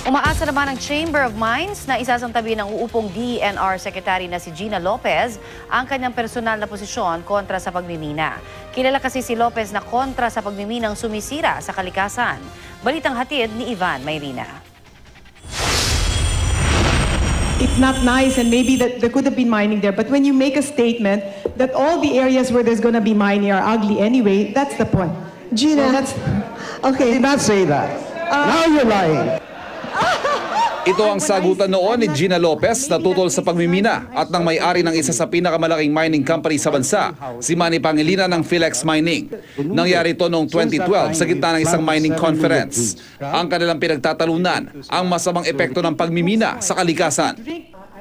Umaasa naman ang Chamber of Mines na isasantabi ng uupong DENR Secretary na si Gina Lopez ang kanyang personal na posisyon kontra sa pagmimina. Kilala kasi si Lopez na kontra sa pagmiminang sumisira sa kalikasan. Balitang hatid ni Ivan Mayrina. It's not nice and maybe that there could have been mining there, but when you make a statement that all the areas where there's going to be mining are ugly anyway, that's the point. Gina, Okay, did not say that. Now you're lying. Ito ang sagutan noon ni Gina Lopez na tutol sa pagmimina at ng may-ari ng isa sa pinakamalaking mining company sa bansa, si Manny Pangilinan ng Philex Mining. Nangyari ito noong 2012 sa gitna ng isang mining conference. Ang kanilang pinagtatalunan ang masamang epekto ng pagmimina sa kalikasan.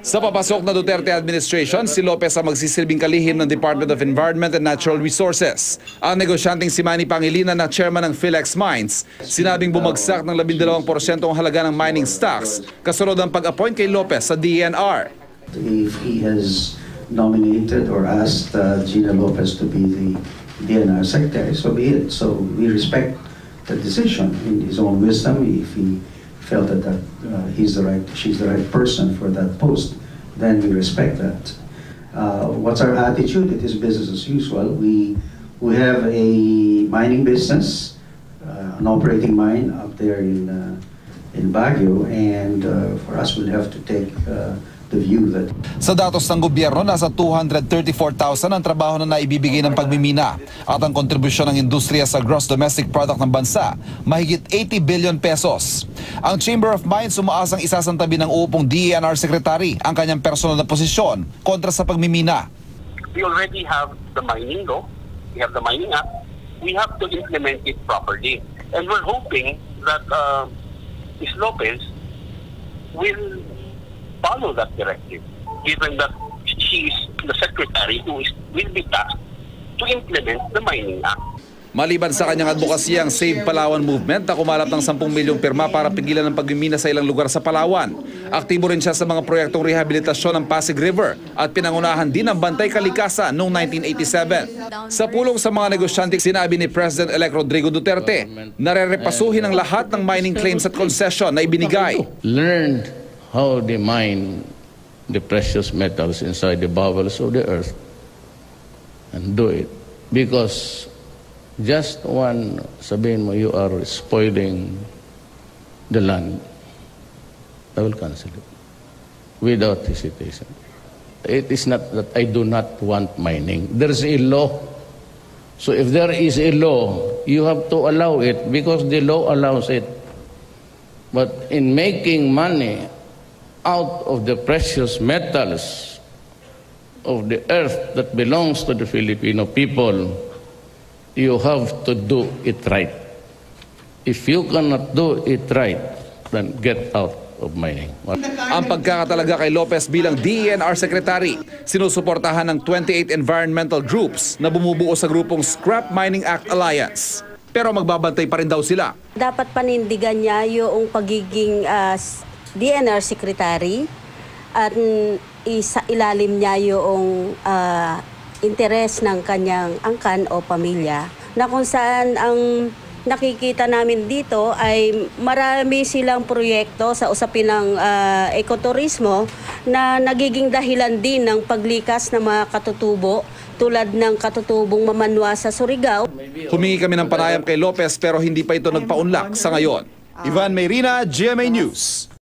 Sa papasok na Duterte administration, si Lopez ang magsisilbing kalihim ng Department of Environment and Natural Resources. Ang negosyanteng si Manny Pangilinan na chairman ng Philex Mines, sinabing bumagsak ng 12% ang halaga ng mining stocks kasunod ng pag-appoint kay Lopez sa DENR. If he has nominated or asked Gina Lopez to be the DENR secretary, so be it. So we respect the decision in his own wisdom. If he felt that she's the right person for that post, then we respect that. What's our attitude? It is business as usual. We have a mining business, an operating mine up there in Baguio, and for us, we'll have to take the view that sa datos ng gobyerno, nasa 234,000 ang trabaho na naibibigay ng pagmimina at ang kontribusyon ng industriya sa gross domestic product ng bansa, mahigit 80 billion pesos. Ang Chamber of Mines umaasang isasantabi ng uupong DENR Secretary ang kanyang personal na posisyon kontra sa pagmimina. We already have the mining law, we have the mining act, we have to implement it properly. And we're hoping that Ms. Lopez will follow that directive, given that she is the secretary who will be tasked to implement the Mining Act. Maliban sa kanyang advokasya ang Save Palawan Movement na kumalap ng 10 milyong pirma para pigilan ang pagmimina sa ilang lugar sa Palawan. Aktibo rin siya sa mga proyektong rehabilitasyon ng Pasig River at pinangunahan din ang Bantay Kalikasan noong 1987. Sa pulong sa mga negosyante, sinabi ni President-elect Rodrigo Duterte na rerepasuhin ang lahat ng mining claims at concession na ibinigay. Learned how they mine the precious metals inside the bowels of the earth and do it. Because just one, sabihin mo, you are spoiling the land, I will cancel it without hesitation. It is not that I do not want mining. There is a law. So if there is a law, you have to allow it because the law allows it. But in making money out of the precious metals of the earth that belongs to the Filipino people, you have to do it right. If you cannot do it right, then get out of mining. Ang pagkakatalaga kay Lopez bilang DENR Secretary, sinusuportahan ng 28 environmental groups na bumubuo sa grupong Scrap Mining Act Alliance. Pero magbabantay pa rin daw sila. Dapat panindigan niya yung pagiging DENR Secretary at isa ilalim niya yung interes ng kanyang angkan o pamilya, na kung saan ang nakikita namin dito ay marami silang proyekto sa usapin ng ekoturismo na nagiging dahilan din ng paglikas ng mga katutubo tulad ng katutubong Mamanwa sa Surigao. Humingi kami ng panayam kay Lopez pero hindi pa ito nagpaunlak sa ngayon. Ivan Mayrina, GMA News.